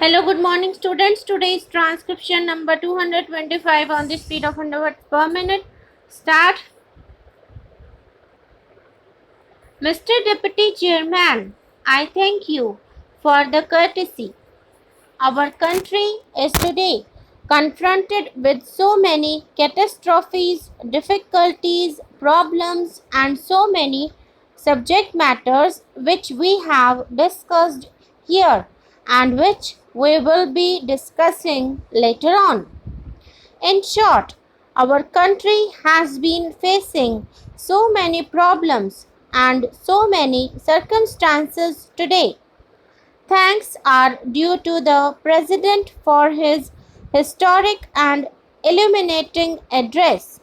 Hello, good morning, students. Today's transcription number 225 on the speed of 100 words per minute. Start. Mr. Deputy Chairman, I thank you for the courtesy. Our country is today confronted with so many catastrophes, difficulties, problems, and so many subject matters which we have discussed here and which we will be discussing later on. In short, our country has been facing so many problems and so many circumstances today. Thanks are due to the President for his historic and illuminating address.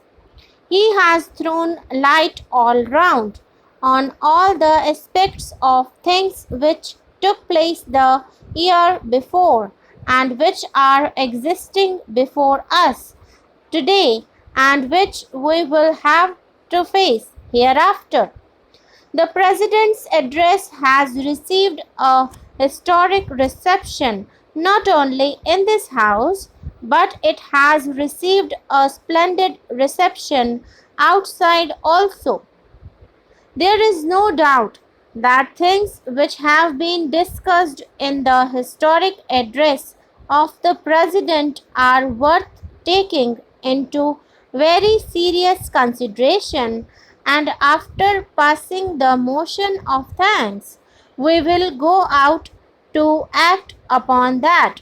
He has thrown light all round on all the aspects of things which took place the year before and which are existing before us today and which we will have to face hereafter. The President's address has received a historic reception not only in this House, but it has received a splendid reception outside also. There is no doubt that things which have been discussed in the historic address of the President are worth taking into very serious consideration, and after passing the motion of thanks, we will go out to act upon that.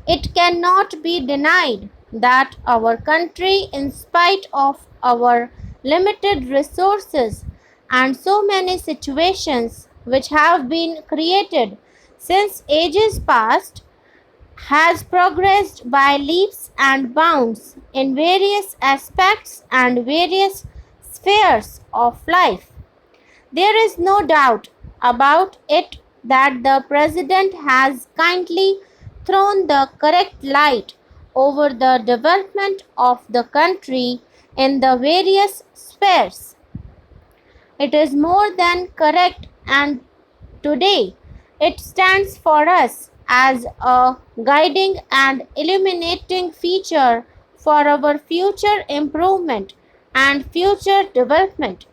It cannot be denied that our country, in spite of our limited resources and so many situations which have been created since ages past, has progressed by leaps and bounds in various aspects and various spheres of life. There is no doubt about it that the President has kindly thrown the correct light over the development of the country in the various spheres. It is more than correct, and today it stands for us as a guiding and illuminating feature for our future improvement and future development.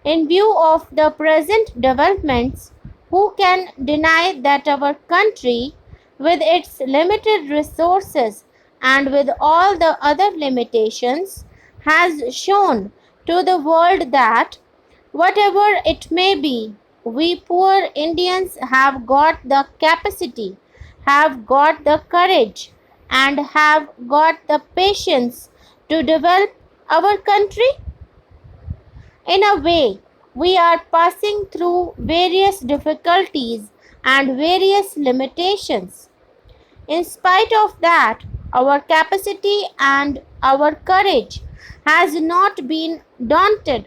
In view of the present developments, who can deny that our country, with its limited resources and with all the other limitations, has shown to the world that, whatever it may be, we poor Indians have got the capacity, have got the courage, and have got the patience to develop our country? In a way, we are passing through various difficulties and various limitations. In spite of that, our capacity and our courage has not been daunted.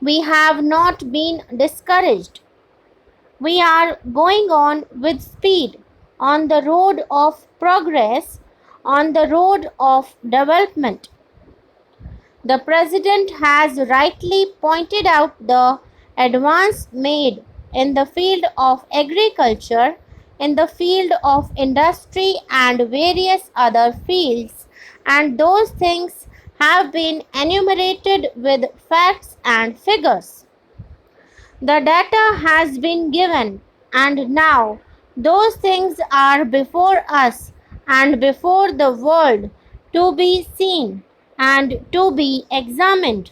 We have not been discouraged. We are going on with speed on the road of progress, on the road of development. The President has rightly pointed out the advance made in the field of agriculture, in the field of industry, and various other fields, and those things have been enumerated with facts and figures. The data has been given, and now those things are before us and before the world to be seen and to be examined.